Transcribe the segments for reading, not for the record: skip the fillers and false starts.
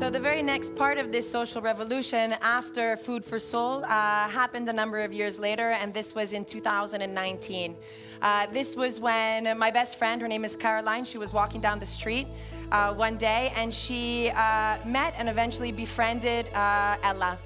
So the very next part of this social revolution after Food for Soul happened a number of years later, and this was in 2019. This was when my best friend, her name is Caroline, she was walking down the street one day, and she met and eventually befriended Ella.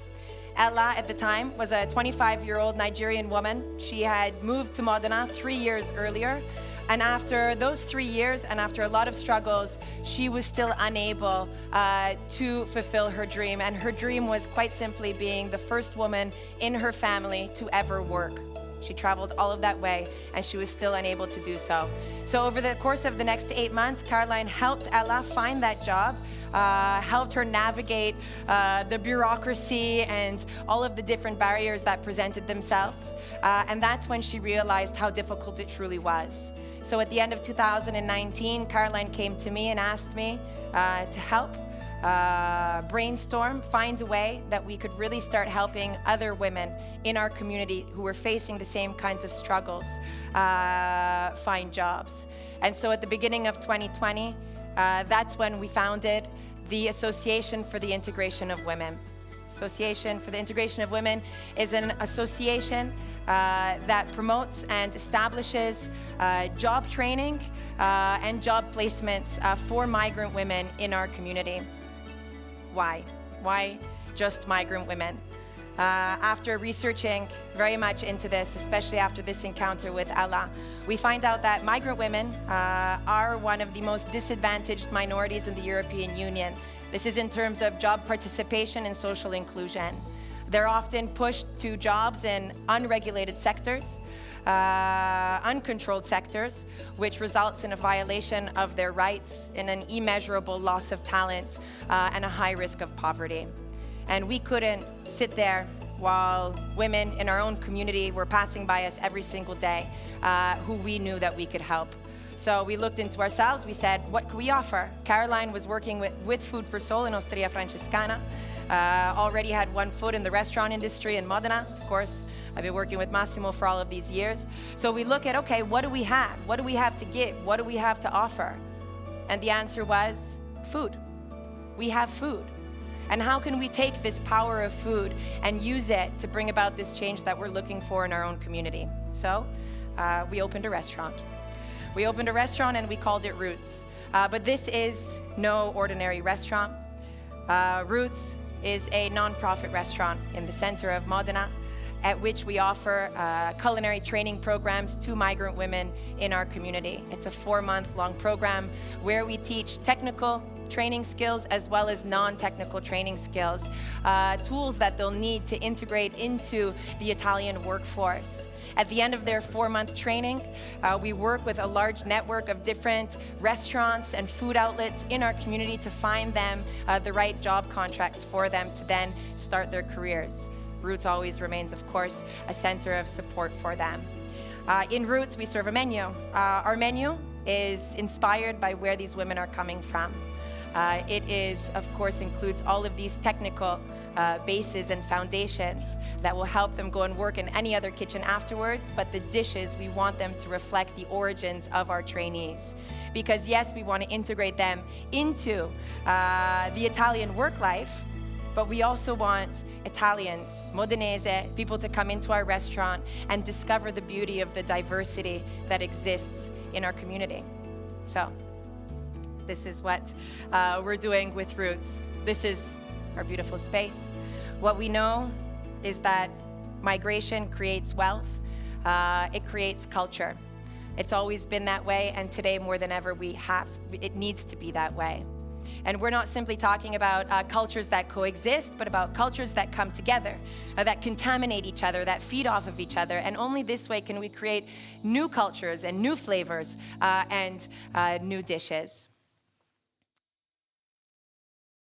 Ella, at the time, was a 25-year-old Nigerian woman. She had moved to Modena 3 years earlier. And after those 3 years, and after a lot of struggles, she was still unable to fulfill her dream. And her dream was quite simply being the first woman in her family to ever work. She traveled all of that way, and she was still unable to do so. So over the course of the next 8 months, Caroline helped Ella find that job, helped her navigate the bureaucracy and all of the different barriers that presented themselves. And that's when she realized how difficult it truly was. So at the end of 2019, Caroline came to me and asked me to help brainstorm, find a way that we could really start helping other women in our community who were facing the same kinds of struggles find jobs. And so at the beginning of 2020, that's when we founded the Association for the Integration of Women. Association for the Integration of Women is an association that promotes and establishes job training and job placements for migrant women in our community. Why? Why just migrant women? After researching very much into this, especially after this encounter with Ella, we find out that migrant women are one of the most disadvantaged minorities in the European Union. This is in terms of job participation and social inclusion. They're often pushed to jobs in unregulated sectors, uncontrolled sectors, which results in a violation of their rights, in an immeasurable loss of talent, and a high risk of poverty. And we couldn't sit there while women in our own community were passing by us every single day who we knew that we could help. So we looked into ourselves, we said, what could we offer? Caroline was working with Food for Soul in Osteria Francescana, already had one foot in the restaurant industry in Modena. Of course, I've been working with Massimo for all of these years. So we look at, okay, what do we have? What do we have to give? What do we have to offer? And the answer was food. We have food. And how can we take this power of food and use it to bring about this change that we're looking for in our own community? So we opened a restaurant. We opened a restaurant and we called it Roots. But this is no ordinary restaurant. Roots is a non-profit restaurant in the center of Modena, at which we offer culinary training programs to migrant women in our community. It's a 4-month-long program where we teach technical training skills as well as non-technical training skills, tools that they'll need to integrate into the Italian workforce. At the end of their 4-month training, we work with a large network of different restaurants and food outlets in our community to find them the right job contracts for them to then start their careers. Roots always remains, of course, a center of support for them. In Roots, we serve a menu. Our menu is inspired by where these women are coming from. It is, of course, includes all of these technical bases and foundations that will help them go and work in any other kitchen afterwards, but the dishes, we want them to reflect the origins of our trainees. Because yes, we want to integrate them into the Italian work life, but we also want Italians, Modenese, people to come into our restaurant and discover the beauty of the diversity that exists in our community. So this is what we're doing with Roots. This is our beautiful space. What we know is that migration creates wealth, it creates culture. It's always been that way, and today more than ever it needs to be that way. And we're not simply talking about cultures that coexist, but about cultures that come together, that contaminate each other, that feed off of each other. And only this way can we create new cultures and new flavors and new dishes.